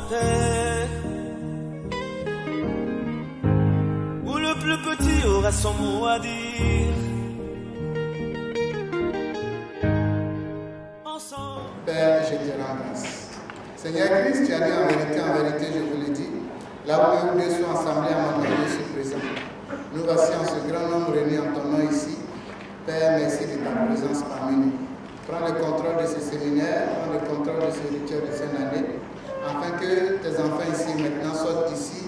terre, où le plus petit aura son mot à dire. Ensemble. Père, je te rends grâce. Seigneur Christ, tu as dit en vérité, je vous le dis, là où un ou deux sont assemblés à mon nom, je suis présent. Nous voici en ce grand nombre réunis en ton nom ici. Père, merci de ta présence parmi nous. Prends le contrôle de ce séminaire, prends le contrôle de ce rituel de fin d'année, afin que tes enfants ici maintenant soient ici,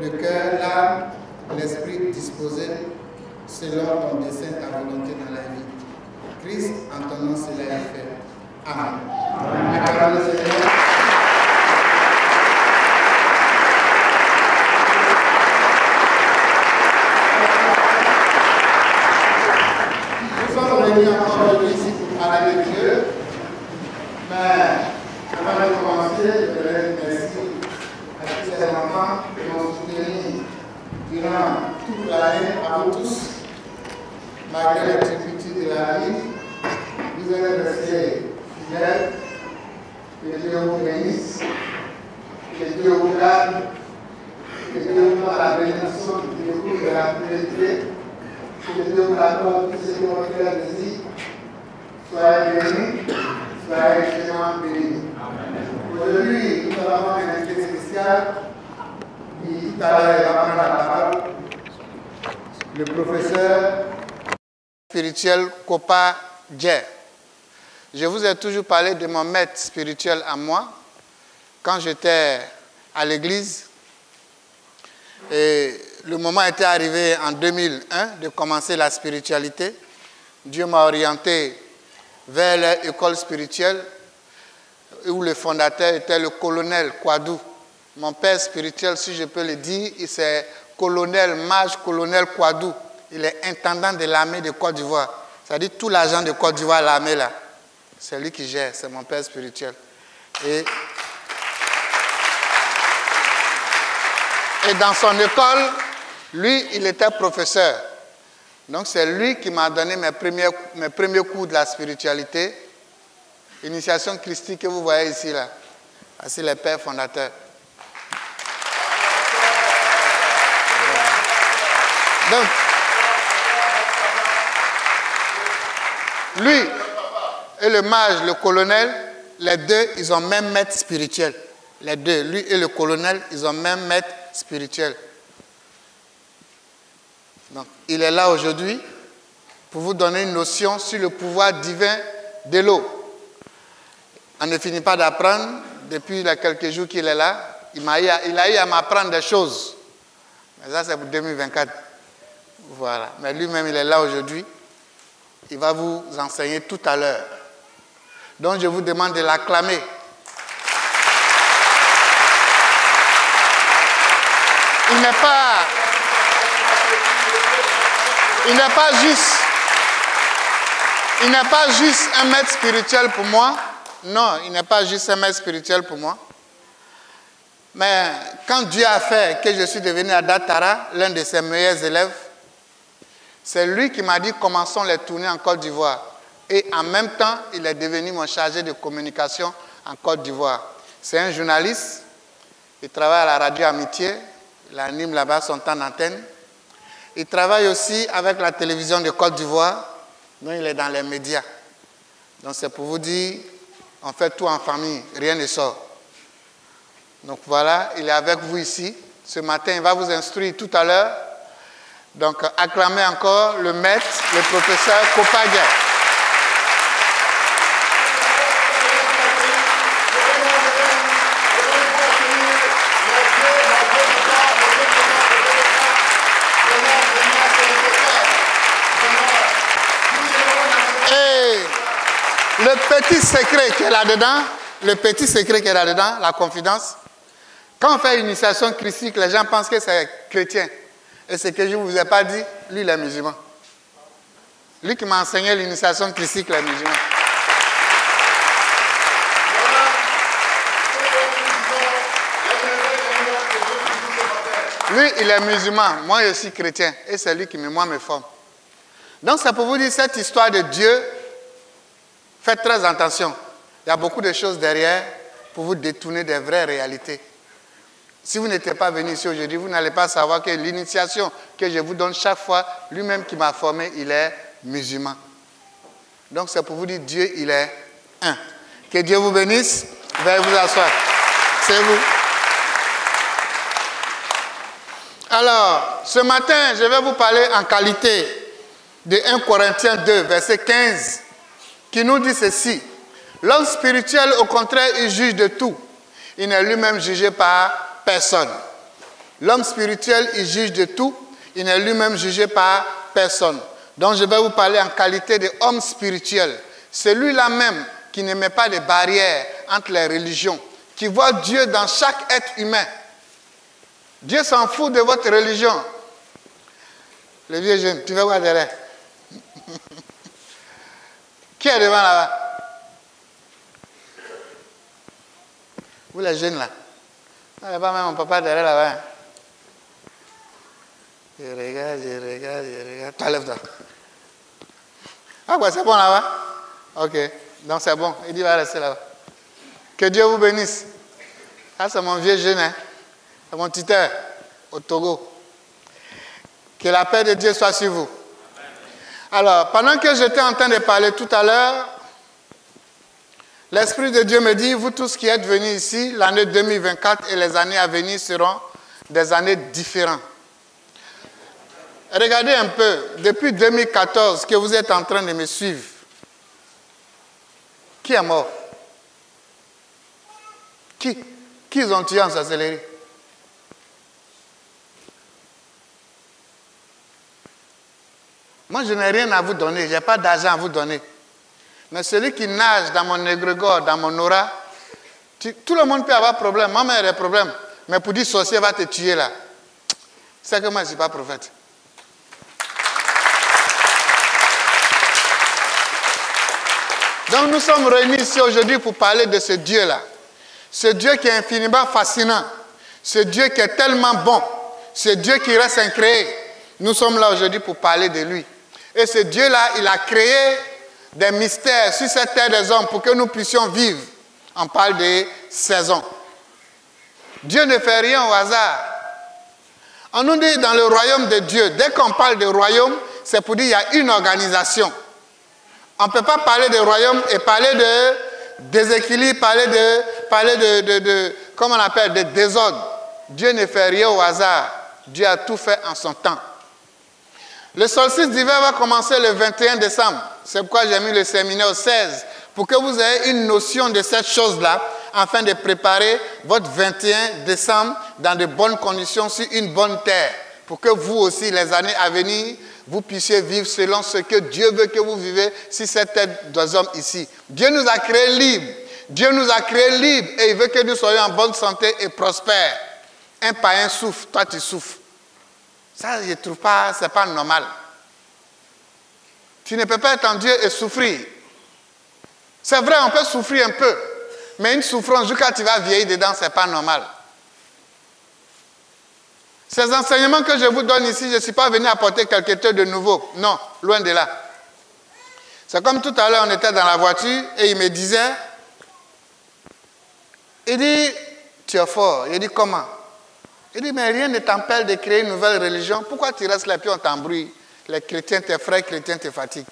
le cœur, l'âme, l'esprit disposé selon ton dessein, ta volonté dans la vie. Christ, en ton nom, cela est fait. Amen. Amen. Nous sommes réunis encore aujourd'hui ici pour parler de Dieu, mais avant de commencer, je voudrais dire merci à tous ces enfants qui m'ont soutenu durant toute l'année, à vous tous, malgré les difficultés de la vie. Vous êtes restés fidèles. Que Dieu vous bénisse, que Dieu vous garde, que Dieu vous donne la bénédiction qui découle de la fidélité, que Dieu vous accorde tout ce que votre cœur désire. Soyez bénis, soyez extrêmement bénis. Aujourd'hui, nous avons un invité spécial qui tout à l'heure va prendre la parole, le professeur spirituel Kopa Dje. Je vous ai toujours parlé de mon maître spirituel à moi, quand j'étais à l'église. Et le moment était arrivé en 2001 de commencer la spiritualité. Dieu m'a orienté vers l'école spirituelle où le fondateur était le colonel Kouadou. Mon père spirituel, si je peux le dire, c'est colonel, mage colonel Kouadou. Il est intendant de l'armée de Côte d'Ivoire. C'est-à-dire tout l'argent de Côte d'Ivoire, l'armée là. C'est lui qui gère, c'est mon père spirituel. Et dans son école, lui, il était professeur. Donc c'est lui qui m'a donné mes premiers cours de la spiritualité. Initiation christique que vous voyez ici, là. C'est le père fondateur. Donc, lui et le mage, le colonel, les deux, ils ont même maître spirituel. Les deux, lui et le colonel, ils ont même maître spirituel. Donc, il est là aujourd'hui pour vous donner une notion sur le pouvoir divin de l'eau. On ne finit pas d'apprendre. Depuis les quelques jours qu'il est là, il a eu à m'apprendre des choses. Mais ça, c'est pour 2024. Voilà. Mais lui-même, il est là aujourd'hui. Il va vous enseigner tout à l'heure. Donc, je vous demande de l'acclamer. Il n'est pas juste un maître spirituel pour moi. Non, il n'est pas juste un maître spirituel pour moi. Mais quand Dieu a fait que je suis devenu à Datara, l'un de ses meilleurs élèves, c'est lui qui m'a dit commençons les tournées en Côte d'Ivoire. Et en même temps, il est devenu mon chargé de communication en Côte d'Ivoire. C'est un journaliste, il travaille à la radio Amitié, il anime là-bas son temps d'antenne. Il travaille aussi avec la télévision de Côte d'Ivoire, donc il est dans les médias. Donc c'est pour vous dire, on fait tout en famille, rien ne sort. Donc voilà, il est avec vous ici. Ce matin, il va vous instruire tout à l'heure. Donc acclamez encore le maître, le professeur Kopa Dje. Le petit secret qui est là-dedans, la confidence, quand on fait une initiation christique, les gens pensent que c'est chrétien. Et ce que je ne vous ai pas dit, lui, il est musulman. Lui qui m'a enseigné l'initiation christique, il est musulman. Lui, il est musulman. Moi, je suis chrétien. Et c'est lui qui me forme. Donc, c'est pour vous dire, cette histoire de Dieu, faites très attention. Il y a beaucoup de choses derrière. pour vous détourner des vraies réalités. Si vous n'étiez pas venu ici aujourd'hui, vous n'allez pas savoir que l'initiation que je vous donne chaque fois, lui-même qui m'a formé, il est musulman. Donc c'est pour vous dire, Dieu, il est un. Que Dieu vous bénisse. Veuillez vous asseoir. C'est vous. Alors, ce matin, je vais vous parler en qualité de 1 Corinthiens 2, verset 15, qui nous dit ceci. L'homme spirituel, au contraire, il juge de tout. Il n'est lui-même jugé par personne. L'homme spirituel, il juge de tout. Il n'est lui-même jugé par personne. Donc, je vais vous parler en qualité d'homme spirituel. Celui-là même qui ne met pas de barrières entre les religions, qui voit Dieu dans chaque être humain. Dieu s'en fout de votre religion. Le vieux jeune, tu veux voir derrière? Qui est devant là-bas? Vous les jeunes là? Il n'y a pas même mon papa derrière là-bas. Je regarde. Toi, lève-toi. Ah quoi, c'est bon là-bas? Ok, donc c'est bon. Il dit, va rester là-bas. Que Dieu vous bénisse. Ça, c'est mon vieux jeune, hein? C'est mon tuteur au Togo. Que la paix de Dieu soit sur vous. Alors, pendant que j'étais en train de parler tout à l'heure, l'Esprit de Dieu me dit, vous tous qui êtes venus ici, l'année 2024 et les années à venir seront des années différentes. Regardez un peu, depuis 2014 que vous êtes en train de me suivre, qui est mort? Qui ils ont tué en sorcellerie? Moi, je n'ai rien à vous donner, je n'ai pas d'argent à vous donner. Mais celui qui nage dans mon égrégore, dans mon aura, tout le monde peut avoir problème. Moi, j'ai des problèmes. Mais pour dire sorcier va te tuer là, c'est que moi, je ne suis pas prophète. Donc, nous sommes réunis ici aujourd'hui pour parler de ce Dieu-là. Ce Dieu qui est infiniment fascinant. Ce Dieu qui est tellement bon. Ce Dieu qui reste incréé. Nous sommes là aujourd'hui pour parler de lui. Et ce Dieu-là, il a créé des mystères sur cette terre des hommes pour que nous puissions vivre. On parle des saisons. Dieu ne fait rien au hasard. On nous dit dans le royaume de Dieu, dès qu'on parle de royaume, c'est pour dire qu'il y a une organisation. On ne peut pas parler de royaume et parler de déséquilibre, parler de comment on appelle, de désordre. Dieu ne fait rien au hasard. Dieu a tout fait en son temps. Le solstice d'hiver va commencer le 21 décembre. C'est pourquoi j'ai mis le séminaire au 16. Pour que vous ayez une notion de cette chose-là, afin de préparer votre 21 décembre dans de bonnes conditions sur une bonne terre. Pour que vous aussi, les années à venir, vous puissiez vivre selon ce que Dieu veut que vous vivez sur cette terre des hommes ici. Dieu nous a créés libres. Dieu nous a créés libres et il veut que nous soyons en bonne santé et prospères. Un païen souffre, toi tu souffres. Ça, je ne trouve pas, ce n'est pas normal. Tu ne peux pas être en Dieu et souffrir. C'est vrai, on peut souffrir un peu. Mais une souffrance, jusqu'à tu vas vieillir dedans, ce n'est pas normal. Ces enseignements que je vous donne ici, je ne suis pas venu apporter quelque chose de nouveau. Non, loin de là. C'est comme tout à l'heure, on était dans la voiture et il me disait, il dit, tu es fort. Il dit, comment? Il dit, mais rien ne t'empêche de créer une nouvelle religion. Pourquoi tu restes là puis on t'embrouille? Les chrétiens, tes frères chrétiens te fatiguent.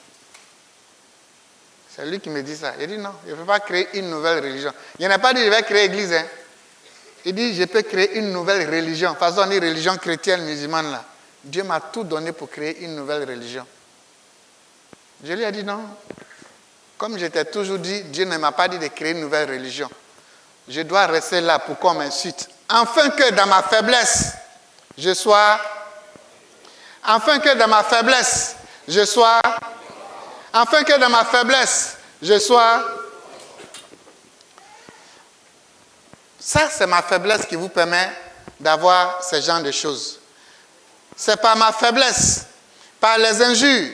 C'est lui qui me dit ça. Il dit, non, je ne peux pas créer une nouvelle religion. Il n'a pas dit, je vais créer l'église. Hein. Il dit, je peux créer une nouvelle religion. De toute façon, on dit religion chrétienne, musulmane là. Dieu m'a tout donné pour créer une nouvelle religion. Je lui ai dit non. Comme je t'ai toujours dit, Dieu ne m'a pas dit de créer une nouvelle religion. Je dois rester là pour qu'on m'insulte. Afin que dans ma faiblesse, je sois... Afin que dans ma faiblesse, je sois... Afin que dans ma faiblesse, je sois... Ça, c'est ma faiblesse qui vous permet d'avoir ce genre de choses. C'est par ma faiblesse, par les injures,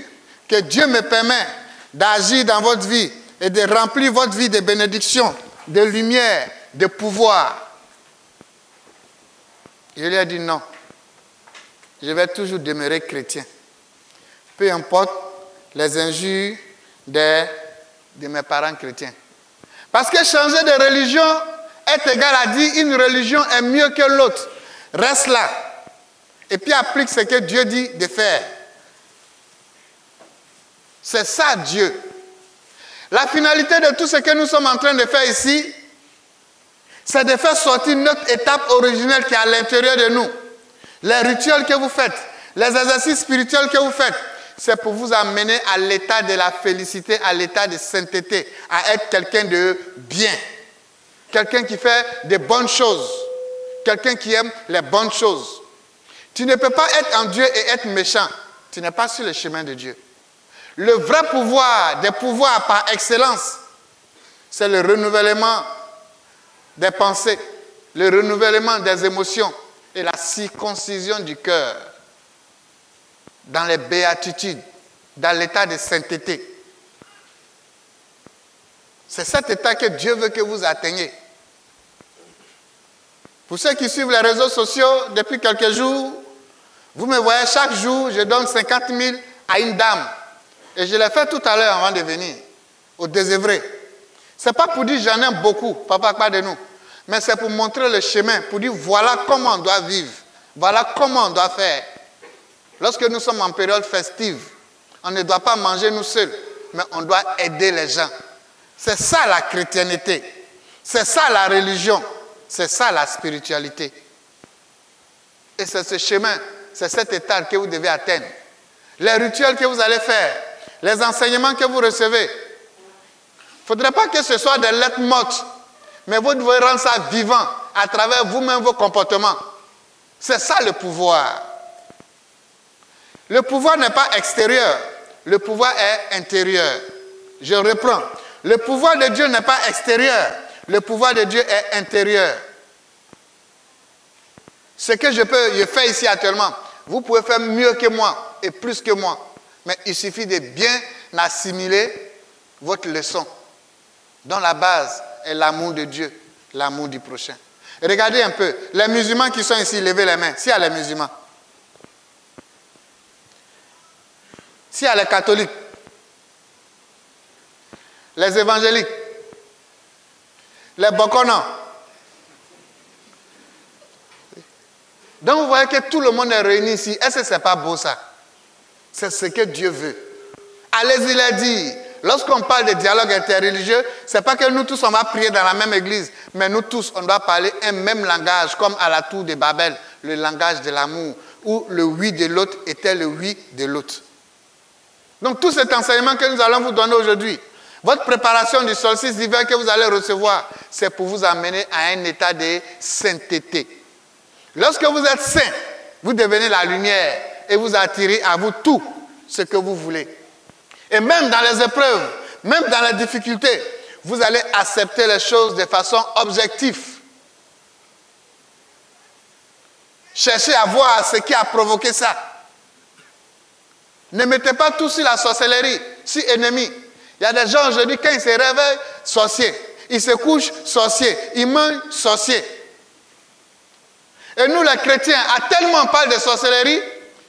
que Dieu me permet d'agir dans votre vie et de remplir votre vie de bénédictions, de lumière, de pouvoir. Je lui ai dit non. Je vais toujours demeurer chrétien. Peu importe les injures de mes parents chrétiens. Parce que changer de religion est égal à dire une religion est mieux que l'autre. Reste là. Et puis applique ce que Dieu dit de faire. C'est ça Dieu. La finalité de tout ce que nous sommes en train de faire ici, c'est de faire sortir notre étape originelle qui est à l'intérieur de nous. Les rituels que vous faites, les exercices spirituels que vous faites, c'est pour vous amener à l'état de la félicité, à l'état de sainteté, à être quelqu'un de bien. Quelqu'un qui fait des bonnes choses. Quelqu'un qui aime les bonnes choses. Tu ne peux pas être en Dieu et être méchant. Tu n'es pas sur le chemin de Dieu. Le vrai pouvoir, des pouvoirs par excellence, c'est le renouvellement des pensées, le renouvellement des émotions et la circoncision du cœur dans les béatitudes, dans l'état de sainteté. C'est cet état que Dieu veut que vous atteigniez. Pour ceux qui suivent les réseaux sociaux depuis quelques jours, vous me voyez chaque jour, je donne 50 000 à une dame. Et je l'ai fait tout à l'heure avant de venir, au désœuvré. Ce n'est pas pour dire j'en aime beaucoup, papa, pas de nous. Mais c'est pour montrer le chemin, pour dire voilà comment on doit vivre, voilà comment on doit faire. Lorsque nous sommes en période festive, on ne doit pas manger nous seuls, mais on doit aider les gens. C'est ça la chrétienté, c'est ça la religion, c'est ça la spiritualité. Et c'est ce chemin, c'est cet état que vous devez atteindre. Les rituels que vous allez faire, les enseignements que vous recevez. Il ne faudrait pas que ce soit des lettres mortes, mais vous devez rendre ça vivant à travers vous-même vos comportements. C'est ça le pouvoir. Le pouvoir n'est pas extérieur, le pouvoir est intérieur. Je reprends. Le pouvoir de Dieu n'est pas extérieur, le pouvoir de Dieu est intérieur. Ce que je fais ici actuellement, vous pouvez faire mieux que moi et plus que moi. Mais il suffit de bien assimiler votre leçon, dont la base est l'amour de Dieu, l'amour du prochain. Et regardez un peu, les musulmans qui sont ici, levez les mains. S'il y a les musulmans, s'il y a les catholiques, les évangéliques, les bokonans. Donc vous voyez que tout le monde est réuni ici. Est-ce que ce n'est pas beau ça? C'est ce que Dieu veut. Allez-y les dire. Lorsqu'on parle de dialogue interreligieux, ce n'est pas que nous tous on va prier dans la même église, mais nous tous on doit parler un même langage, comme à la tour de Babel, le langage de l'amour, où le oui de l'autre était le oui de l'autre. Donc tout cet enseignement que nous allons vous donner aujourd'hui, votre préparation du solstice d'hiver que vous allez recevoir, c'est pour vous amener à un état de sainteté. Lorsque vous êtes saint, vous devenez la lumière et vous attirez à vous tout ce que vous voulez. Et même dans les épreuves, même dans les difficultés, vous allez accepter les choses de façon objective. Cherchez à voir ce qui a provoqué ça. Ne mettez pas tout sur la sorcellerie, sur ennemi. Il y a des gens aujourd'hui, quand ils se réveillent, sorciers. Ils se couchent, sorciers. Ils mangent, sorciers. Et nous, les chrétiens, tellement on parle de sorcellerie,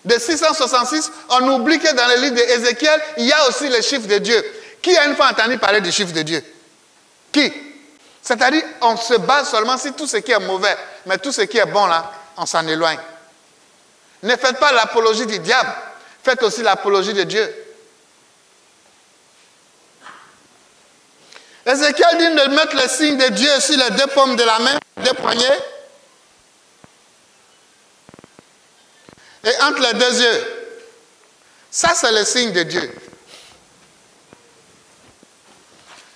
de 666, on oublie que dans le livre d'Ézéchiel, il y a aussi le chiffre de Dieu. Qui a une fois entendu parler du chiffre de Dieu? Qui? C'est-à-dire, on se base seulement sur tout ce qui est mauvais, mais tout ce qui est bon, là, on s'en éloigne. Ne faites pas l'apologie du diable, faites aussi l'apologie de Dieu. Ézéchiel dit de mettre le signe de Dieu sur les deux paumes de la main, deux poignets, et entre les deux yeux. Ça, c'est le signe de Dieu.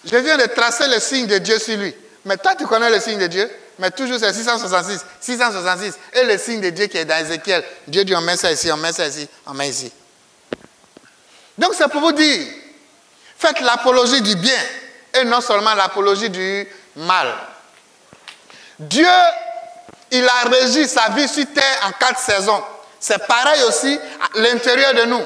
Je viens de tracer le signe de Dieu sur lui. Mais toi, tu connais le signe de Dieu? Mais toujours c'est 666. 666. Et le signe de Dieu qui est dans Ézéchiel. Dieu dit on met ça ici, on met ça ici, on met ici. Donc c'est pour vous dire, faites l'apologie du bien et non seulement l'apologie du mal. Dieu, il a régi sa vie sur terre en 4 saisons. C'est pareil aussi à l'intérieur de nous.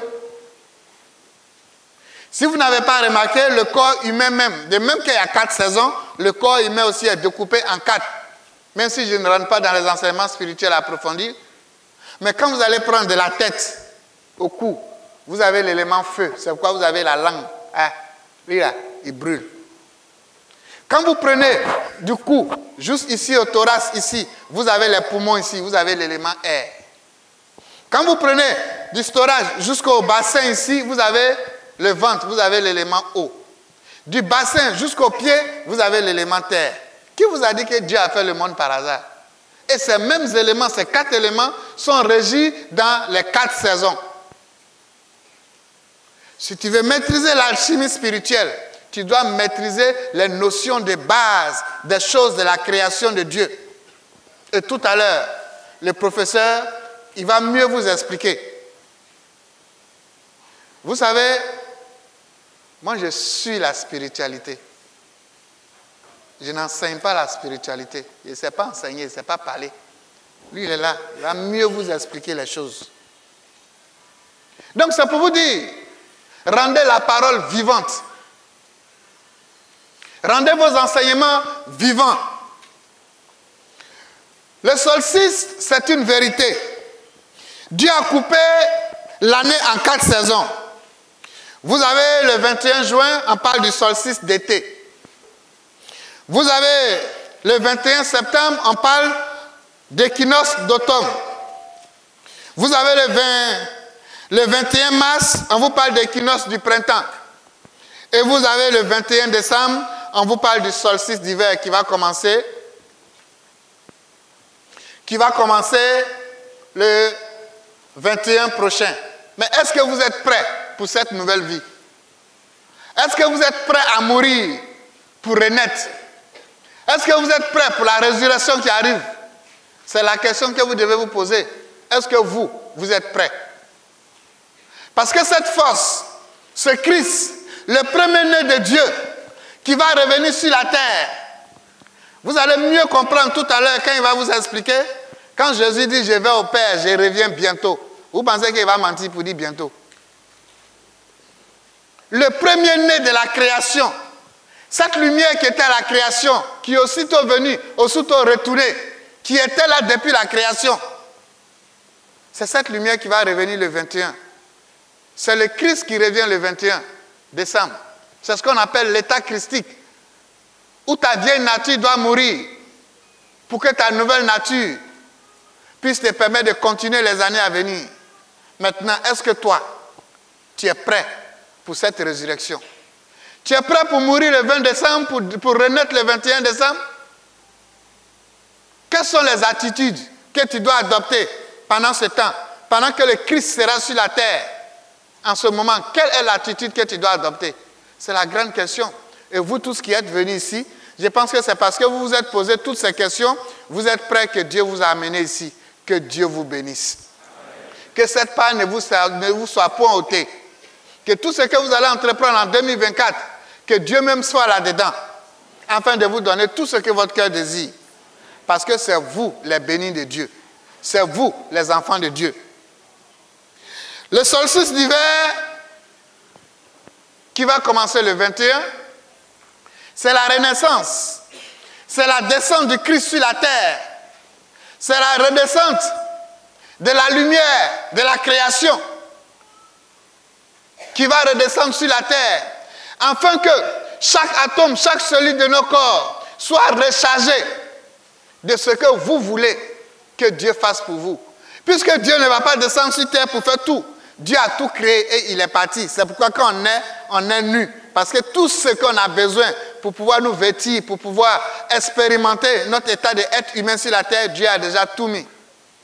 Si vous n'avez pas remarqué, le corps humain même, de même qu'il y a 4 saisons, le corps humain aussi est découpé en 4. Même si je ne rentre pas dans les enseignements spirituels approfondis. Mais quand vous allez prendre de la tête au cou, vous avez l'élément feu. C'est pourquoi vous avez la langue. Ah, lui là, il brûle. Quand vous prenez du cou, juste ici au thorax, ici, vous avez les poumons ici, vous avez l'élément air. Quand vous prenez du thorax jusqu'au bassin ici, vous avez le ventre, vous avez l'élément eau. Du bassin jusqu'au pied, vous avez l'élément terre. Qui vous a dit que Dieu a fait le monde par hasard? Et ces mêmes éléments, ces 4 éléments, sont régis dans les 4 saisons. Si tu veux maîtriser l'alchimie spirituelle, tu dois maîtriser les notions de base des choses de la création de Dieu. Et tout à l'heure, le professeur, il va mieux vous expliquer. Vous savez, moi je suis la spiritualité. Je n'enseigne pas la spiritualité. Je ne sais pas enseigner, je ne sais pas parler. Lui, il est là, il va mieux vous expliquer les choses. Donc c'est pour vous dire, rendez la parole vivante. Rendez vos enseignements vivants. Le solstice, c'est une vérité. Dieu a coupé l'année en 4 saisons. Vous avez le 21 juin, on parle du solstice d'été. Vous avez le 21 septembre, on parle d'équinoxe d'automne. Vous avez le 21 mars, on vous parle d'équinoxe du printemps. Et vous avez le 21 décembre, on vous parle du solstice d'hiver qui va commencer le 21 prochain. Mais est-ce que vous êtes prêts pour cette nouvelle vie? Est-ce que vous êtes prêts à mourir pour renaître? Est-ce que vous êtes prêts pour la résurrection qui arrive? C'est la question que vous devez vous poser. Est-ce que vous êtes prêts? Parce que cette force, ce Christ, le premier-né de Dieu, qui va revenir sur la terre, vous allez mieux comprendre tout à l'heure quand il va vous expliquer. Quand Jésus dit « Je vais au Père, je reviens bientôt », vous pensez qu'il va mentir pour dire bientôt? Le premier-né de la création, cette lumière qui était à la création, qui est aussitôt venue, aussitôt retournée, qui était là depuis la création, c'est cette lumière qui va revenir le 21. C'est le Christ qui revient le 21 décembre. C'est ce qu'on appelle l'état christique, où ta vieille nature doit mourir pour que ta nouvelle nature puisse te permettre de continuer les années à venir. Maintenant, est-ce que toi, tu es prêt pour cette résurrection? Tu es prêt pour mourir le 20 décembre, pour renaître le 21 décembre? Quelles sont les attitudes que tu dois adopter pendant ce temps, pendant que le Christ sera sur la terre? En ce moment, quelle est l'attitude que tu dois adopter? C'est la grande question. Et vous tous qui êtes venus ici, je pense que c'est parce que vous vous êtes posé toutes ces questions, vous êtes prêts que Dieu vous a amené ici. Que Dieu vous bénisse. Que cette part ne vous soit point ôtée. Que tout ce que vous allez entreprendre en 2024, que Dieu même soit là-dedans, afin de vous donner tout ce que votre cœur désire. Parce que c'est vous les bénis de Dieu. C'est vous les enfants de Dieu. Le solstice d'hiver, qui va commencer le 21, c'est la renaissance. C'est la descente du Christ sur la terre. C'est la redescente de la lumière, de la création, qui va redescendre sur la terre, afin que chaque atome, chaque cellule de nos corps soit rechargé de ce que vous voulez que Dieu fasse pour vous. Puisque Dieu ne va pas descendre sur terre pour faire tout. Dieu a tout créé et il est parti. C'est pourquoi quand on est nu. Parce que tout ce qu'on a besoin pour pouvoir nous vêtir, pour pouvoir expérimenter notre état d'être humain sur la terre, Dieu a déjà tout mis.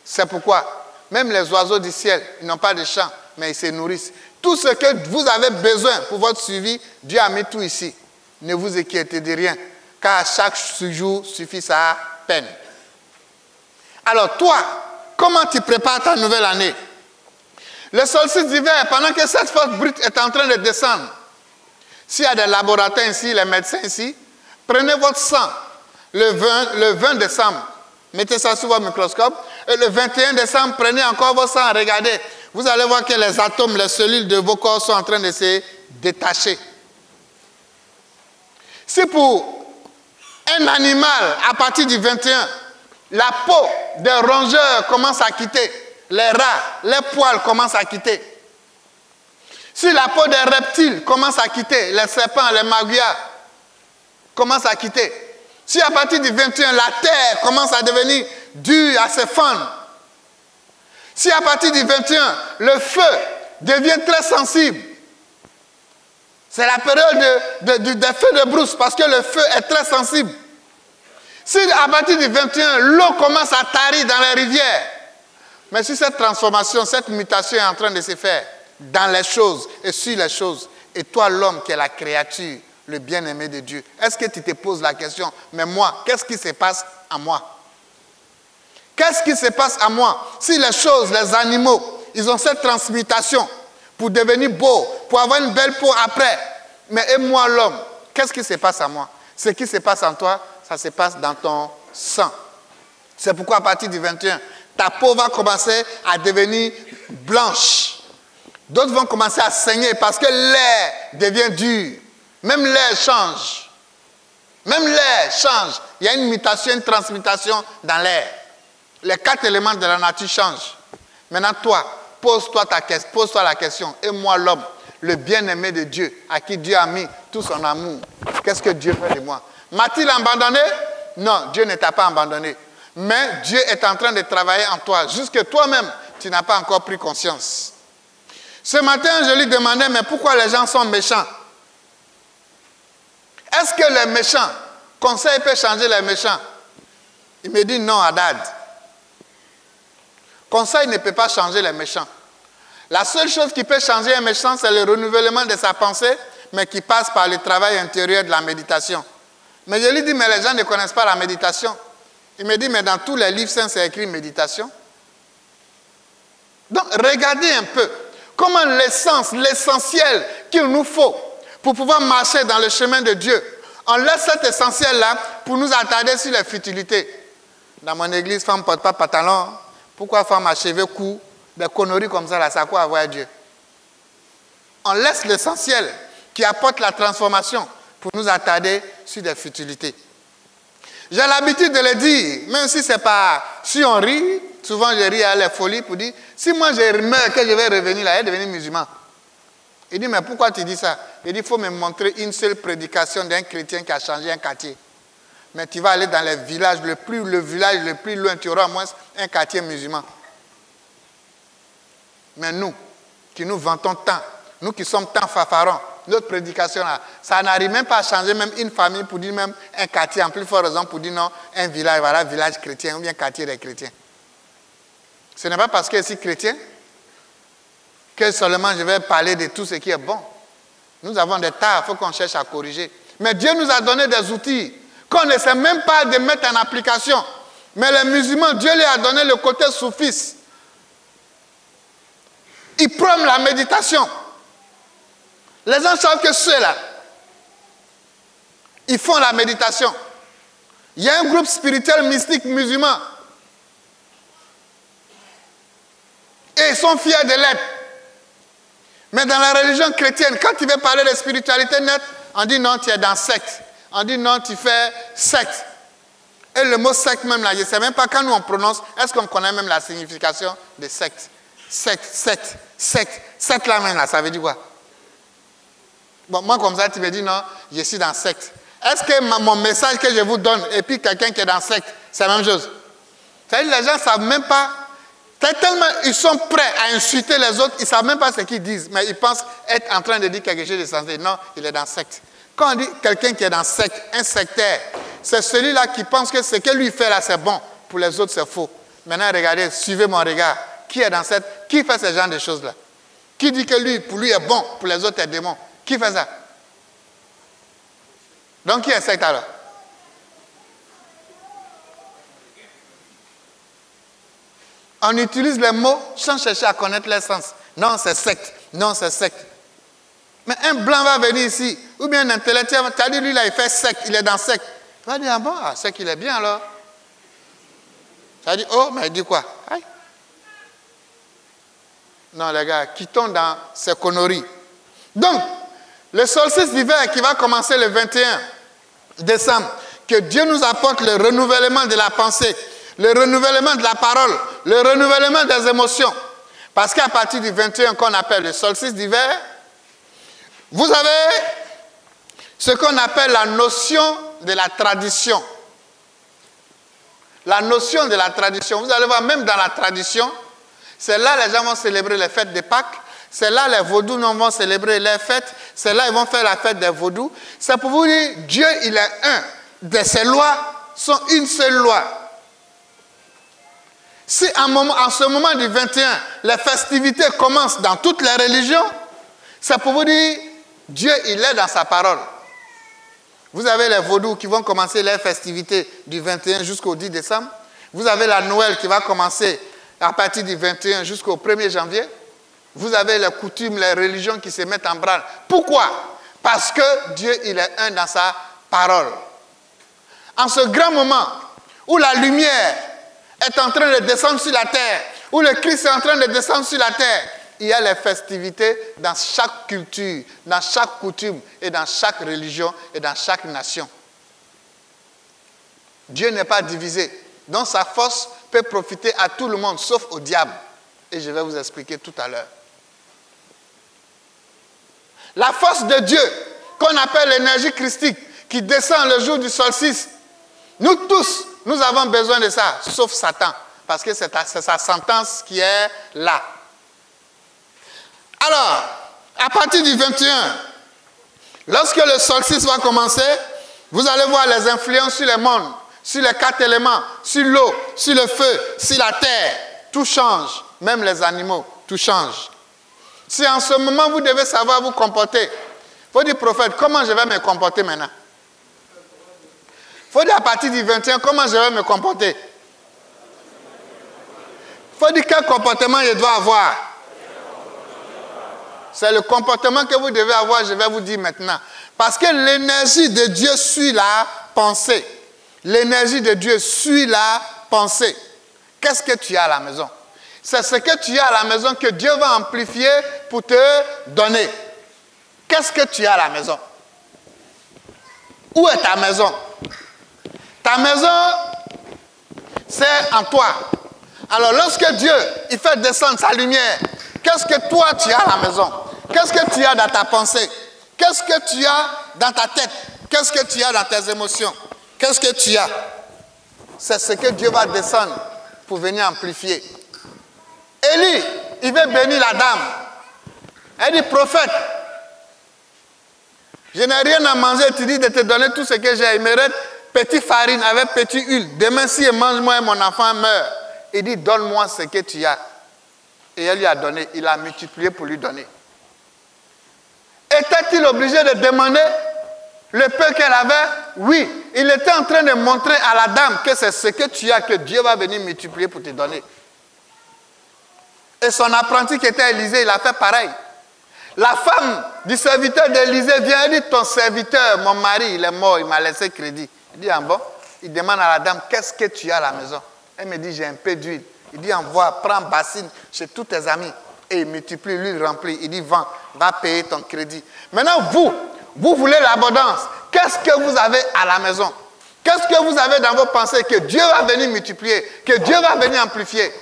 C'est pourquoi même les oiseaux du ciel, ils n'ont pas de champ, mais ils se nourrissent. Tout ce que vous avez besoin pour votre suivi, Dieu a mis tout ici. Ne vous inquiétez de rien, car chaque jour suffit sa peine. Alors toi, comment tu prépares ta nouvelle année? Le solstice d'hiver, pendant que cette force brute est en train de descendre, s'il y a des laboratoires ici, les médecins ici, prenez votre sang le 20 décembre, mettez ça sur votre microscope, et le 21 décembre, prenez encore votre sang, regardez, vous allez voir que les atomes, les cellules de vos corps sont en train de se détacher. Si pour un animal, à partir du 21, la peau des rongeurs commence à quitter, les rats, les poils commencent à quitter. Si la peau des reptiles commence à quitter, les serpents, les maguillards, commence à quitter. Si à partir du 21, la terre commence à devenir dure, à se fendre. Si à partir du 21, le feu devient très sensible. C'est la période des feux de brousse parce que le feu est très sensible. Si à partir du 21, l'eau commence à tarir dans les rivières, mais si cette transformation, cette mutation est en train de se faire dans les choses et sur les choses, et toi l'homme qui est la créature, le bien-aimé de Dieu, est-ce que tu te poses la question, mais moi, qu'est-ce qui se passe à moi? Qu'est-ce qui se passe à moi? Si les choses, les animaux, ils ont cette transmutation pour devenir beaux, pour avoir une belle peau après, mais et moi l'homme, qu'est-ce qui se passe à moi? Ce qui se passe en toi, ça se passe dans ton sang. C'est pourquoi à partir du 21, ta peau va commencer à devenir blanche. D'autres vont commencer à saigner parce que l'air devient dur. Même l'air change. Même l'air change. Il y a une mutation, une transmutation dans l'air. Les 4 éléments de la nature changent. Maintenant, toi, pose-toi la question. Et moi, l'homme, le bien-aimé de Dieu, à qui Dieu a mis tout son amour, qu'est-ce que Dieu fait de moi? M'a-t-il abandonné? Non, Dieu ne t'a pas abandonné. Mais Dieu est en train de travailler en toi, jusque toi-même, tu n'as pas encore pris conscience. Ce matin, je lui demandais, mais pourquoi les gens sont méchants? Est-ce que les méchants, conseil peut changer les méchants? Il me dit non, Haddad. Conseil ne peut pas changer les méchants. La seule chose qui peut changer un méchant, c'est le renouvellement de sa pensée, mais qui passe par le travail intérieur de la méditation. Mais je lui dis, mais les gens ne connaissent pas la méditation. Il me dit, mais dans tous les livres saints, c'est écrit méditation. Donc, regardez un peu comment l'essence, l'essentiel qu'il nous faut pour pouvoir marcher dans le chemin de Dieu, on laisse cet essentiel-là pour nous attarder sur les futilités. Dans mon église, femme ne porte pas pantalon. Pourquoi femme a cheveux courts? Des conneries comme ça, là, ça a quoi à voir Dieu? On laisse l'essentiel qui apporte la transformation pour nous attarder sur des futilités. J'ai l'habitude de le dire, même si c'est pas... Si on rit, souvent je ris à la folie pour dire, si moi je meurs, que je vais revenir là, et devenir musulman. Il dit, mais pourquoi tu dis ça? Il dit, il faut me montrer une seule prédication d'un chrétien qui a changé un quartier. Mais tu vas aller dans les villages, le village le plus loin, tu auras au moins un quartier musulman. Mais nous, qui nous vantons tant, nous qui sommes tant fanfarons, notre prédication là, ça n'arrive même pas à changer même une famille pour dire même un quartier, en plus forte raison pour dire non, un village, voilà, village chrétien ou bien quartier des chrétiens. Ce n'est pas parce que je suis chrétien que seulement je vais parler de tout ce qui est bon. Nous avons des tas, il faut qu'on cherche à corriger. Mais Dieu nous a donné des outils qu'on ne sait même pas de mettre en application. Mais les musulmans, Dieu leur a donné le côté soufiste. Ils prônent la méditation. Les gens savent que ceux-là, ils font la méditation. Il y a un groupe spirituel mystique musulman. Et ils sont fiers de l'être. Mais dans la religion chrétienne, quand tu veux parler de spiritualité nette, on dit non, tu es dans secte. On dit non, tu fais secte. Et le mot secte même là, je ne sais même pas quand nous on prononce, est-ce qu'on connaît même la signification de secte? Secte là même là, ça veut dire quoi? Bon, moi comme ça, tu me dis non, je suis dans secte. Est-ce que mon message que je vous donne et puis quelqu'un qui est dans secte, c'est la même chose? C'est-à-dire les gens ne savent même pas, tellement ils sont prêts à insulter les autres, ils ne savent même pas ce qu'ils disent, mais ils pensent être en train de dire quelque chose de sensé. Non, il est dans secte. Quand on dit quelqu'un qui est dans secte, un sectaire, c'est celui-là qui pense que ce que lui fait là, c'est bon. Pour les autres, c'est faux. Maintenant, regardez, suivez mon regard. Qui est dans cette... Qui fait ce genre de choses-là? Qui dit que lui, pour lui, est bon, pour les autres, est démon? Qui fait ça? Donc, qui est secte alors? On utilise les mots sans chercher à connaître leur sens. Non, c'est secte. Non, c'est secte. Mais un blanc va venir ici, ou bien un intellectuel, tu as dit, lui, là, il fait secte, il est dans secte. Tu vas dire, ah bon, secte, il est bien alors. Tu vas dire, oh, mais il dit quoi? Aïe. Non, les gars, quittons dans ces conneries. Donc, le solstice d'hiver qui va commencer le 21 décembre, que Dieu nous apporte le renouvellement de la pensée, le renouvellement de la parole, le renouvellement des émotions. Parce qu'à partir du 21 qu'on appelle le solstice d'hiver, vous avez ce qu'on appelle la notion de la tradition. La notion de la tradition. Vous allez voir, même dans la tradition, c'est là les gens vont célébrer les fêtes de Pâques. C'est là les vaudous vont célébrer les fêtes. C'est là ils vont faire la fête des vaudous. C'est pour vous dire, Dieu, il est un. De ses lois sont une seule loi. Si en ce moment du 21, les festivités commencent dans toutes les religions, c'est pour vous dire, Dieu, il est dans sa parole. Vous avez les vaudous qui vont commencer leurs festivités du 21 jusqu'au 10 décembre. Vous avez la Noël qui va commencer à partir du 21 jusqu'au 1er janvier. Vous avez les coutumes, les religions qui se mettent en branle. Pourquoi? Parce que Dieu, il est un dans sa parole. En ce grand moment où la lumière est en train de descendre sur la terre, où le Christ est en train de descendre sur la terre, il y a les festivités dans chaque culture, dans chaque coutume et dans chaque religion et dans chaque nation. Dieu n'est pas divisé. Donc sa force peut profiter à tout le monde, sauf au diable. Et je vais vous expliquer tout à l'heure. La force de Dieu, qu'on appelle l'énergie christique, qui descend le jour du solstice, nous tous, nous avons besoin de ça, sauf Satan, parce que c'est sa sentence qui est là. Alors, à partir du 21, lorsque le solstice va commencer, vous allez voir les influences sur le monde, sur les 4 éléments, sur l'eau, sur le feu, sur la terre. Tout change, même les animaux, tout change. Si en ce moment vous devez savoir vous comporter, il faut dire, prophète, comment je vais me comporter maintenant? Il faut dire à partir du 21, comment je vais me comporter? Il faut dire quel comportement je dois avoir. C'est le comportement que vous devez avoir, je vais vous dire maintenant. Parce que l'énergie de Dieu suit la pensée. L'énergie de Dieu suit la pensée. Qu'est-ce que tu as à la maison? C'est ce que tu as à la maison que Dieu va amplifier pour te donner. Qu'est-ce que tu as à la maison? Où est ta maison? Ta maison, c'est en toi. Alors lorsque Dieu il fait descendre sa lumière, qu'est-ce que toi tu as à la maison? Qu'est-ce que tu as dans ta pensée? Qu'est-ce que tu as dans ta tête? Qu'est-ce que tu as dans tes émotions? Qu'est-ce que tu as? C'est ce que Dieu va descendre pour venir amplifier. Élie, il veut bénir la dame. Elle dit, prophète, je n'ai rien à manger, tu dis de te donner tout ce que j'ai. Il me reste petite farine avec petite huile. Demain, si je mange, moi, mon enfant meurt. Il dit, donne-moi ce que tu as. Et elle lui a donné, il a multiplié pour lui donner. Était-il obligé de demander le peu qu'elle avait? Oui, il était en train de montrer à la dame que c'est ce que tu as, que Dieu va venir multiplier pour te donner. Et son apprenti qui était Élisée, il a fait pareil. La femme du serviteur d'Élisée vient et dit, ton serviteur, mon mari, il est mort, il m'a laissé crédit. Il dit, ah bon? Il demande à la dame, qu'est-ce que tu as à la maison? Elle me dit, j'ai un peu d'huile. Il dit, envoie, prends bassine chez tous tes amis. Et il multiplie, lui il remplit. Il dit, vends, va payer ton crédit. Maintenant, vous voulez l'abondance. Qu'est-ce que vous avez à la maison? Qu'est-ce que vous avez dans vos pensées que Dieu va venir multiplier, que Dieu va venir amplifier?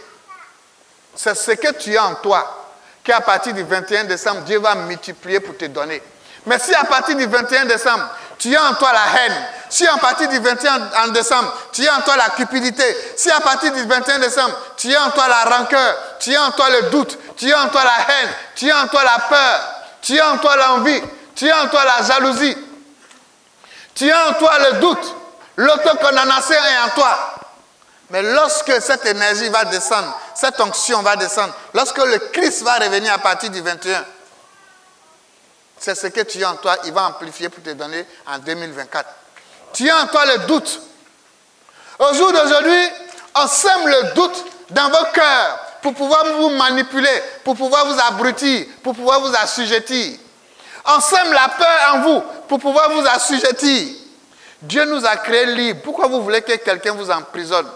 C'est ce que tu as en toi, qu'à partir du 21 décembre, Dieu va multiplier pour te donner. Mais si à partir du 21 décembre, tu as en toi la haine, si à partir du 21 décembre, tu as en toi la cupidité, si à partir du 21 décembre, tu as en toi la rancœur, tu as en toi le doute, tu as en toi la haine, tu as en toi la peur, tu as en toi l'envie, tu as en toi la jalousie, tu as en toi le doute, l'autocondamnation est en toi. Mais lorsque cette énergie va descendre, cette onction va descendre, lorsque le Christ va revenir à partir du 21, c'est ce que tu as en toi, il va amplifier pour te donner en 2024. Tu as en toi le doute. Au jour d'aujourd'hui, on sème le doute dans vos cœurs pour pouvoir vous manipuler, pour pouvoir vous abrutir, pour pouvoir vous assujettir. On sème la peur en vous pour pouvoir vous assujettir. Dieu nous a créés libres. Pourquoi vous voulez que quelqu'un vous emprisonne?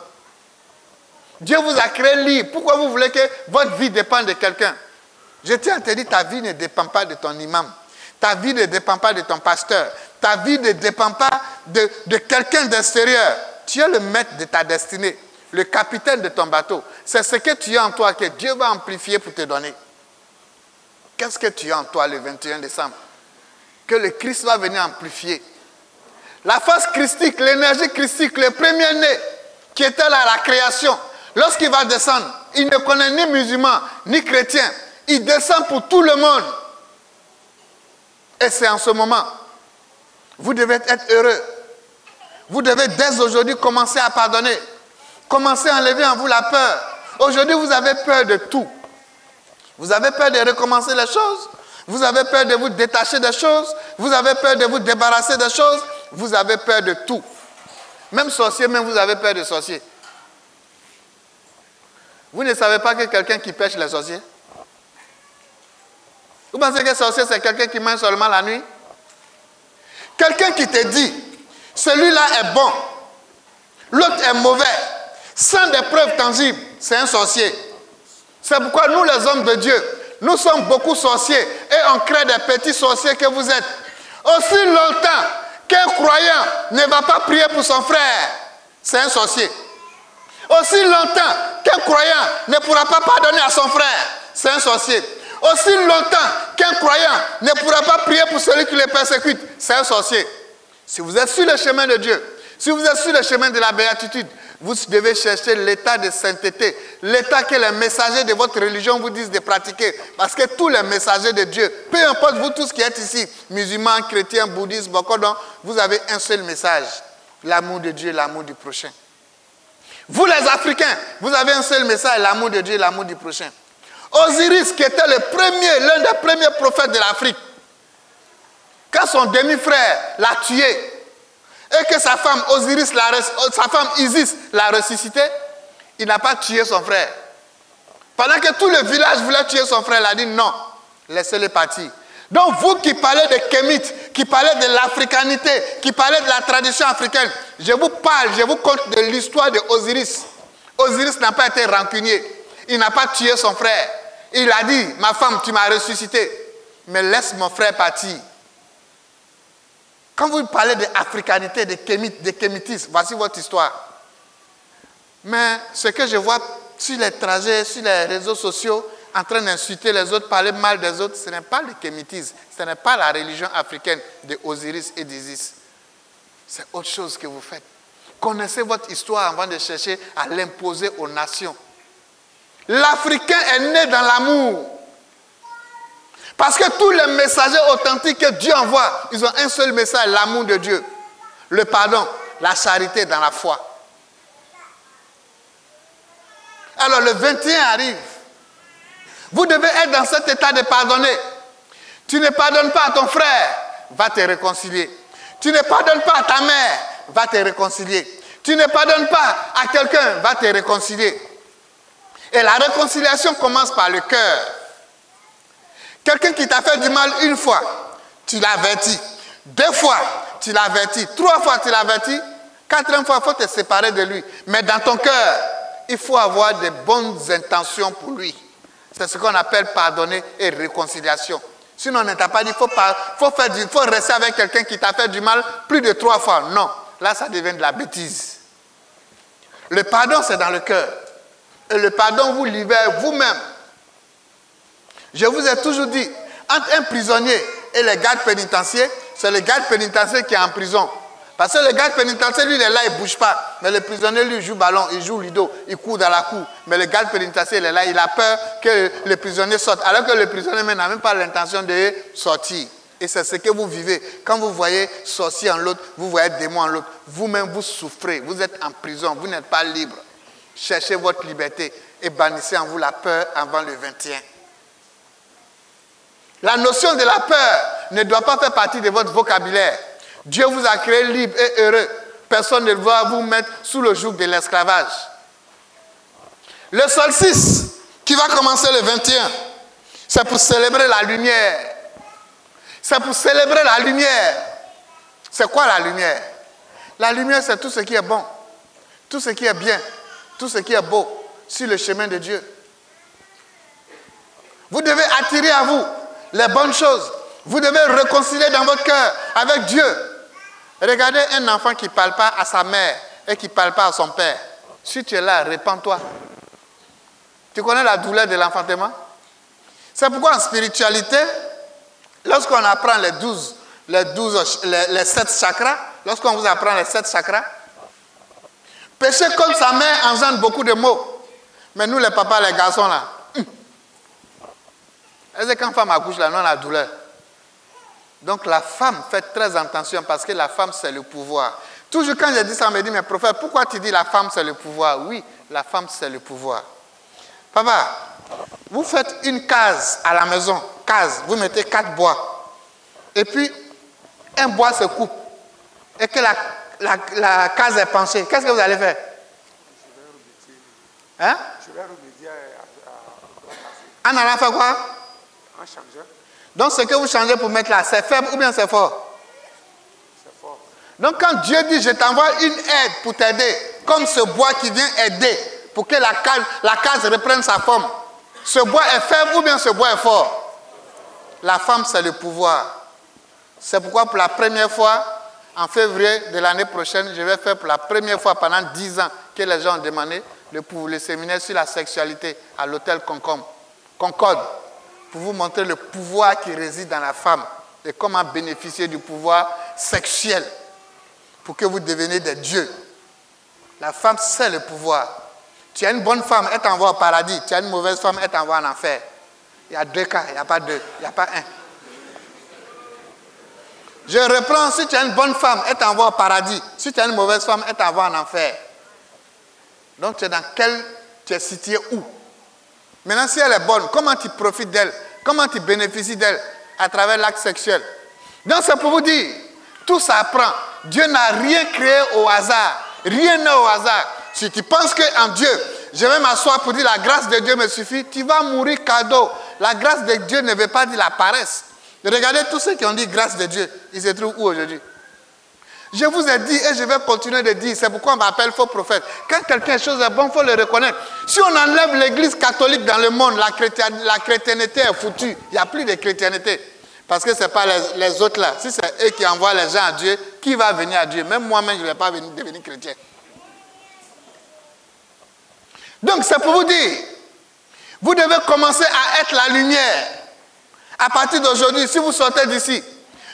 Dieu vous a créé libre. Pourquoi vous voulez que votre vie dépende de quelqu'un? Je tiens à te dire, ta vie ne dépend pas de ton imam. Ta vie ne dépend pas de ton pasteur. Ta vie ne dépend pas de quelqu'un d'extérieur. Tu es le maître de ta destinée, le capitaine de ton bateau. C'est ce que tu as en toi que Dieu va amplifier pour te donner. Qu'est-ce que tu as en toi le 21 décembre? Que le Christ va venir amplifier. La force christique, l'énergie christique, le premier-né qui était là à la création, lorsqu'il va descendre, il ne connaît ni musulman, ni chrétien. Il descend pour tout le monde. Et c'est en ce moment, vous devez être heureux. Vous devez dès aujourd'hui commencer à pardonner. Commencez à enlever en vous la peur. Aujourd'hui, vous avez peur de tout. Vous avez peur de recommencer les choses. Vous avez peur de vous détacher des choses. Vous avez peur de vous débarrasser des choses. Vous avez peur de tout. Même sorcier, même vous avez peur de sorcier. Vous ne savez pas que quelqu'un qui pêche les sorciers? Vous pensez que sorcier, c'est quelqu'un qui mange seulement la nuit? Quelqu'un qui te dit, celui-là est bon, l'autre est mauvais, sans des preuves tangibles, c'est un sorcier. C'est pourquoi nous, les hommes de Dieu, nous sommes beaucoup sorciers et on crée des petits sorciers que vous êtes. Aussi longtemps qu'un croyant ne va pas prier pour son frère, c'est un sorcier. Aussi longtemps qu'un croyant ne pourra pas pardonner à son frère, c'est un sorcier. Aussi longtemps qu'un croyant ne pourra pas prier pour celui qui le persécute, c'est un sorcier. Si vous êtes sur le chemin de Dieu, si vous êtes sur le chemin de la béatitude, vous devez chercher l'état de sainteté, l'état que les messagers de votre religion vous disent de pratiquer. Parce que tous les messagers de Dieu, peu importe vous tous qui êtes ici, musulmans, chrétiens, bouddhistes, bokodon, vous avez un seul message, l'amour de Dieu, l'amour du prochain. Vous les Africains, vous avez un seul message, l'amour de Dieu, l'amour du prochain. Osiris, qui était le premier, l'un des premiers prophètes de l'Afrique, quand son demi-frère l'a tué, et que sa femme Osiris, sa femme Isis l'a ressuscité, il n'a pas tué son frère. Pendant que tout le village voulait tuer son frère, il a dit non, laissez-le partir. Donc vous qui parlez de kémites, qui parlez de l'africanité, qui parlez de la tradition africaine, je vous parle, je vous conte de l'histoire de Osiris. Osiris n'a pas été rancunier, il n'a pas tué son frère. Il a dit, ma femme, tu m'as ressuscité, mais laisse mon frère partir. Quand vous parlez d'africanité, de kémitisme, voici votre histoire. Mais ce que je vois sur les trajets, sur les réseaux sociaux, en train d'insulter les autres, parler mal des autres, ce n'est pas le kémitisme, ce n'est pas la religion africaine de Osiris et d'Isis. C'est autre chose que vous faites. Connaissez votre histoire avant de chercher à l'imposer aux nations. L'Africain est né dans l'amour. Parce que tous les messagers authentiques que Dieu envoie, ils ont un seul message, l'amour de Dieu. Le pardon, la charité dans la foi. Alors le 21 arrive. Vous devez être dans cet état de pardonner. Tu ne pardonnes pas à ton frère, va te réconcilier. Tu ne pardonnes pas à ta mère, va te réconcilier. Tu ne pardonnes pas à quelqu'un, va te réconcilier. Et la réconciliation commence par le cœur. Quelqu'un qui t'a fait du mal une fois, tu l'avertis. 2 fois, tu l'avertis. 3 fois, tu l'avertis. 4e fois, il faut te séparer de lui. Mais dans ton cœur, il faut avoir de bonnes intentions pour lui. C'est ce qu'on appelle pardonner et réconciliation. Sinon, on ne t'a pas dit, il faut rester avec quelqu'un qui t'a fait du mal plus de 3 fois. Non, là, ça devient de la bêtise. Le pardon, c'est dans le cœur. Et le pardon vous libère vous-même. Je vous ai toujours dit, entre un prisonnier et les gardes pénitentiaires, c'est le garde pénitentiaire qui est en prison. Parce que le garde pénitentiaire, lui, il est là, il ne bouge pas. Mais le prisonnier, lui, il joue ballon, il joue ludo, il court dans la cour. Mais le garde pénitentiaire, il est là, il a peur que le prisonnier sorte. Alors que le prisonnier n'a même pas l'intention de sortir. Et c'est ce que vous vivez. Quand vous voyez sorcier en l'autre, vous voyez démon en l'autre. Vous-même, vous souffrez. Vous êtes en prison, vous n'êtes pas libre. Cherchez votre liberté et bannissez en vous la peur avant le 21. La notion de la peur ne doit pas faire partie de votre vocabulaire. Dieu vous a créé libre et heureux. Personne ne doit vous mettre sous le joug de l'esclavage. Le solstice qui va commencer le 21, c'est pour célébrer la lumière. C'est pour célébrer la lumière. C'est quoi la lumière? La lumière, c'est tout ce qui est bon, tout ce qui est bien, tout ce qui est beau sur le chemin de Dieu. Vous devez attirer à vous les bonnes choses. Vous devez réconcilier dans votre cœur avec Dieu. Regardez un enfant qui ne parle pas à sa mère et qui ne parle pas à son père. Si tu es là, répands-toi. Tu connais la douleur de l'enfantement? C'est pourquoi en spiritualité, lorsqu'on apprend les 7 chakras, lorsqu'on vous apprend les 7 chakras. Pécher contre sa mère engendre beaucoup de maux. Mais nous, les papas, les garçons, là, est-ce que quand une femme accouche, là, non, la douleur. Donc la femme fait très attention parce que la femme, c'est le pouvoir. Toujours quand j'ai dit ça, on me dit, mais prophète, pourquoi tu dis la femme, c'est le pouvoir? Oui, la femme, c'est le pouvoir. Papa, vous faites une case à la maison, case, vous mettez 4 bois. Et puis, un bois se coupe. Et que la case est penchée. Qu'est-ce que vous allez faire? Hein? Je vais remédier En allant faire quoi? en changeant. Donc ce que vous changez pour mettre là, c'est faible ou bien c'est fort? C'est fort. Donc quand Dieu dit, je t'envoie une aide pour t'aider, comme ce bois qui vient aider, pour que la case reprenne sa forme, ce bois est faible ou bien ce bois est fort? La femme, c'est le pouvoir. C'est pourquoi pour la première fois, en février de l'année prochaine, je vais faire pour la première fois pendant 10 ans que les gens ont demandé le séminaire sur la sexualité à l'hôtel Concorde, pour vous montrer le pouvoir qui réside dans la femme et comment bénéficier du pouvoir sexuel pour que vous deveniez des dieux. La femme, c'est le pouvoir. Tu as une bonne femme, elle t'envoie au paradis. Tu as une mauvaise femme, elle t'envoie en enfer. Il y a 2 cas, il n'y a pas 2, il n'y a pas 1. Je reprends, si tu as une bonne femme, elle t'envoie au paradis. Si tu as une mauvaise femme, elle t'envoie en enfer. Donc tu es situé où? Maintenant, si elle est bonne, comment tu profites d'elle? Comment tu bénéficies d'elle? À travers l'acte sexuel. Donc c'est pour vous dire, tout s'apprend. Dieu n'a rien créé au hasard. Rien n'est au hasard. Si tu penses qu'en Dieu, je vais m'asseoir pour dire la grâce de Dieu me suffit, tu vas mourir cadeau. La grâce de Dieu ne veut pas dire la paresse. Regardez tous ceux qui ont dit grâce de Dieu. Ils se trouvent où aujourd'hui? Je vous ai dit et je vais continuer de dire, c'est pourquoi on m'appelle faux prophète. Quand quelque chose est bon, il faut le reconnaître. Si on enlève l'église catholique dans le monde, la chrétienté est foutue. Il n'y a plus de chrétienté. Parce que ce n'est pas les autres là. Si c'est eux qui envoient les gens à Dieu, qui va venir à Dieu? Même moi-même, je ne vais pas devenir chrétien. Donc c'est pour vous dire, vous devez commencer à être la lumière. À partir d'aujourd'hui, si vous sortez d'ici,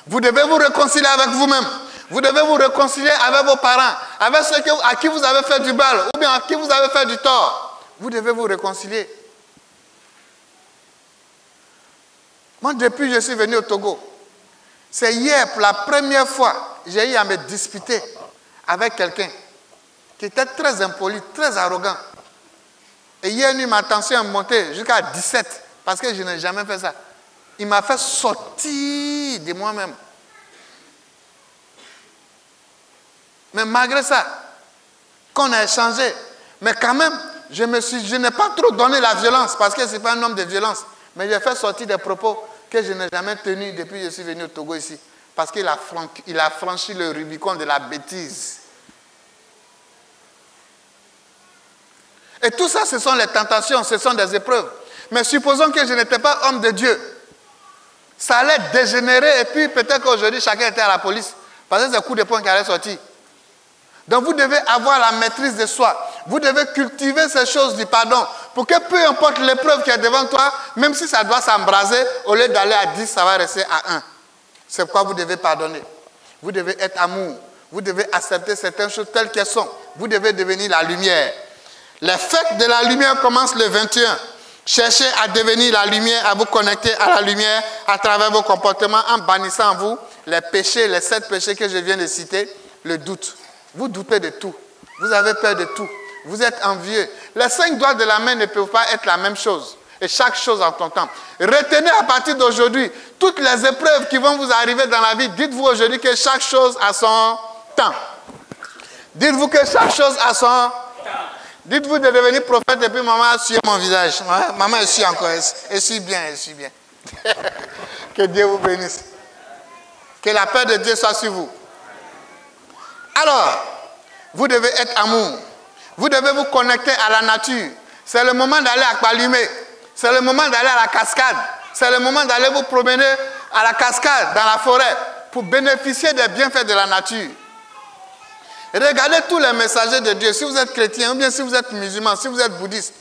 vous devez vous réconcilier avec vous-même. Vous devez vous réconcilier avec vos parents, avec ceux à qui vous avez fait du mal, ou bien à qui vous avez fait du tort. Vous devez vous réconcilier. Moi, depuis que je suis venu au Togo, c'est hier, pour la première fois, j'ai eu à me disputer avec quelqu'un qui était très impoli, très arrogant. Et hier nuit, ma tension est montée jusqu'à 17, parce que je n'ai jamais fait ça. Il m'a fait sortir de moi-même. Mais malgré ça, qu'on a échangé, mais quand même, je n'ai pas trop donné la violence, parce que ce n'est pas un homme de violence. Mais j'ai fait sortir des propos que je n'ai jamais tenus depuis que je suis venu au Togo ici. Parce qu'il a franchi le Rubicon de la bêtise. Et tout ça, ce sont les tentations, ce sont des épreuves. Mais supposons que je n'étais pas homme de Dieu. Ça allait dégénérer et puis peut-être qu'aujourd'hui, chacun était à la police. Parce que c'est le coup de poing qui allait sortir. Donc vous devez avoir la maîtrise de soi. Vous devez cultiver ces choses du pardon. Pour que peu importe l'épreuve qui est devant toi, même si ça doit s'embraser, au lieu d'aller à 10, ça va rester à 1. C'est pourquoi vous devez pardonner. Vous devez être amour. Vous devez accepter certaines choses telles qu'elles sont. Vous devez devenir la lumière. Les fêtes de la lumière commencent le 21. Cherchez à devenir la lumière, à vous connecter à la lumière à travers vos comportements en bannissant en vous les péchés, les 7 péchés que je viens de citer, le doute. Vous doutez de tout. Vous avez peur de tout. Vous êtes envieux. Les 5 doigts de la main ne peuvent pas être la même chose. Et chaque chose en ton temps. Retenez à partir d'aujourd'hui toutes les épreuves qui vont vous arriver dans la vie. Dites-vous aujourd'hui que chaque chose a son temps. Dites-vous que chaque chose a son temps. Dites-vous de devenir prophète et puis maman a sué mon visage. Ouais, maman essuie encore. Essuie bien, essuie bien. Que Dieu vous bénisse. Que la paix de Dieu soit sur vous. Alors, vous devez être amour. Vous devez vous connecter à la nature. C'est le moment d'aller à Palumet. C'est le moment d'aller à la cascade. C'est le moment d'aller vous promener à la cascade, dans la forêt, pour bénéficier des bienfaits de la nature. Regardez tous les messagers de Dieu. Si vous êtes chrétien, ou bien si vous êtes musulman, si vous êtes bouddhiste,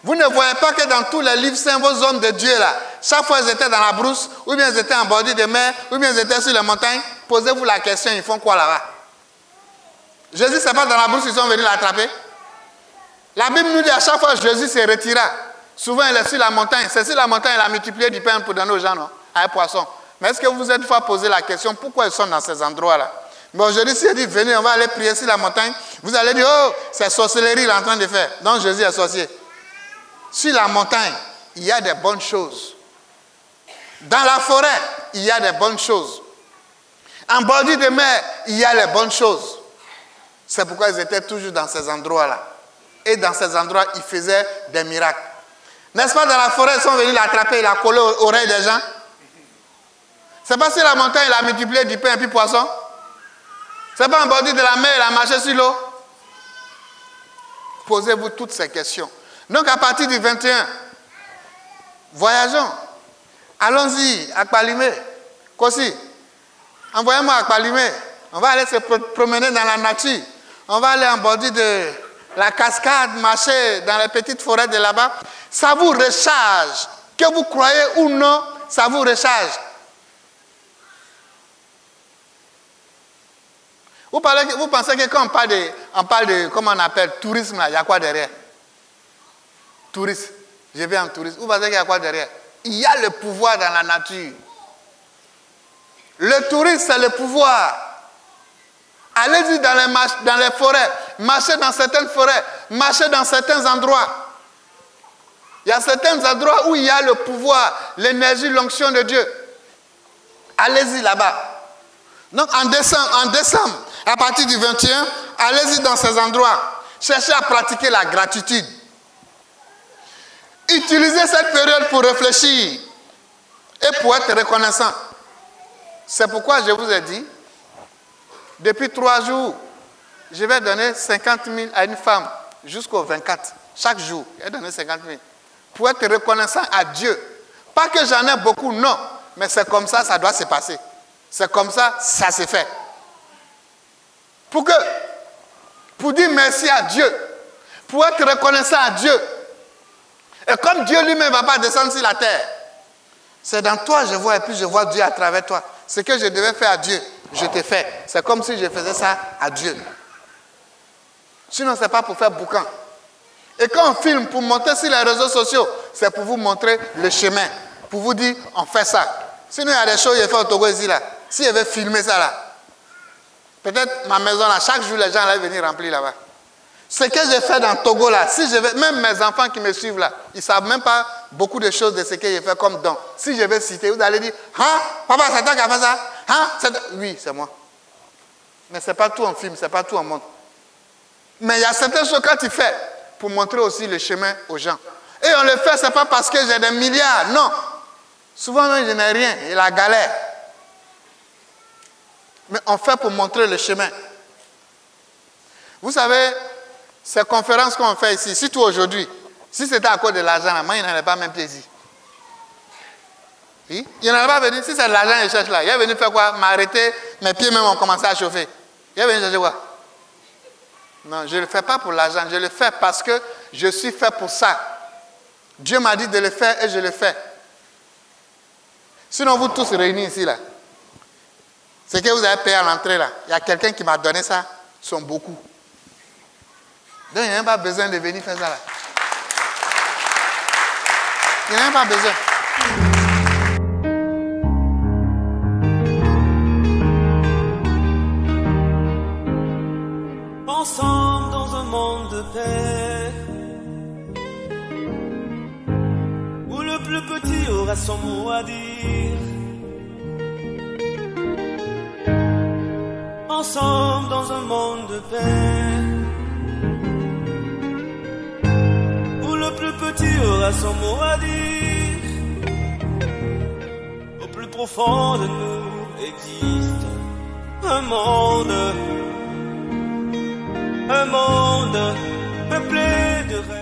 vous ne voyez pas que dans tous les livres saints, vos hommes de Dieu, là, chaque fois ils étaient dans la brousse, ou bien ils étaient en bordure de mer, ou bien ils étaient sur les montagnes. Posez-vous la question, ils font quoi là-bas? Jésus, c'est pas dans la brousse qu'ils sont venus l'attraper. La Bible nous dit à chaque fois que Jésus se retira. Souvent, il est sur la montagne. C'est sur la montagne qu'il a multiplié du pain pour donner aux gens, non? À un poisson. Mais est-ce que vous vous êtes fois posé la question, pourquoi ils sont dans ces endroits-là? Mais aujourd'hui, s'il dit, venez, on va aller prier sur la montagne, vous allez dire, oh, c'est sorcellerie qu'il est en train de faire. Donc Jésus est sorcier. Sur la montagne, il y a des bonnes choses. Dans la forêt, il y a des bonnes choses. En bordure de mer, il y a les bonnes choses. C'est pourquoi ils étaient toujours dans ces endroits-là. Et dans ces endroits, ils faisaient des miracles. N'est-ce pas, dans la forêt, ils sont venus l'attraper, il a collé aux oreilles des gens. C'est pas sur la montagne, il a multiplié du pain et puis poisson. C'est pas en bordure de la mer, il a marché sur l'eau. Posez-vous toutes ces questions. Donc à partir du 21, voyageons. Allons-y à Kpalimé. Kossi, envoyez-moi à Kpalimé. On va aller se promener dans la nature. On va aller en bordure de la cascade, marcher dans les petites forêts de là-bas. Ça vous recharge. Que vous croyez ou non, ça vous recharge. Vous pensez que quand on parle de comment on appelle, tourisme, là, il y a quoi derrière? Tourisme. Je vais en tourisme. Vous pensez qu'il y a quoi derrière? Il y a le pouvoir dans la nature. Le tourisme, c'est le pouvoir. Allez-y dans les forêts, marchez dans certaines forêts, marchez dans certains endroits. Il y a certains endroits où il y a le pouvoir, l'énergie, l'onction de Dieu. Allez-y là-bas. Donc en décembre, à partir du 21, allez-y dans ces endroits. Cherchez à pratiquer la gratitude. Utilisez cette période pour réfléchir et pour être reconnaissant. C'est pourquoi je vous ai dit, depuis 3 jours, je vais donner 50 000 à une femme jusqu'au 24. Chaque jour, je vais donner 50 000. Pour être reconnaissant à Dieu. Pas que j'en ai beaucoup, non. Mais c'est comme ça, ça doit se passer. C'est comme ça, ça se fait. Pour dire merci à Dieu. Pour être reconnaissant à Dieu. Et comme Dieu lui-même ne va pas descendre sur la terre, c'est dans toi je vois et puis je vois Dieu à travers toi. Ce que je devais faire à Dieu, je te fais. C'est comme si je faisais ça à Dieu. Sinon, ce n'est pas pour faire boucan. Et quand on filme pour monter sur les réseaux sociaux, c'est pour vous montrer le chemin. Pour vous dire, on fait ça. Sinon, il y a des choses que je fais au Togo ici, là. Si je vais filmer ça, là, peut-être ma maison, là, chaque jour, les gens allaient venir remplir là-bas. Ce que je fais dans Togo, là, si je vais, même mes enfants qui me suivent, là, ils ne savent même pas beaucoup de choses de ce que je fais comme don. Si je vais citer, vous allez dire, hein, papa, c'est toi qui as fait ça? Hein? Oui, c'est moi. Mais ce n'est pas tout en film, ce n'est pas tout en montre. Mais il y a certaines choses que tu fais pour montrer aussi le chemin aux gens. Et on le fait, ce n'est pas parce que j'ai des milliards, non. Souvent, non, je n'ai rien, il la galère. Mais on fait pour montrer le chemin. Vous savez, ces conférences qu'on fait ici, surtout aujourd'hui, si c'était à cause de l'argent, moi, il n'en aurait pas même plaisir. Oui? Il n'en aurait pas venu. Si c'est de l'argent qu'il cherche là, il est venu faire quoi? M'arrêter, mes pieds même ont commencé à chauffer. Il est venu chercher quoi? Non, je ne le fais pas pour l'argent, je le fais parce que je suis fait pour ça. Dieu m'a dit de le faire et je le fais. Sinon, vous tous réunis ici, là, ce que vous avez payé à l'entrée, là, il y a quelqu'un qui m'a donné ça, sont beaucoup. Donc, il n'y a même pas besoin de venir faire ça, là. Il n'y a même pas besoin. Ensemble dans un monde de paix, où le plus petit aura son mot à dire. Ensemble dans un monde de paix, où le plus petit aura son mot à dire. Au plus profond de nous existe un monde peuplé de rêves.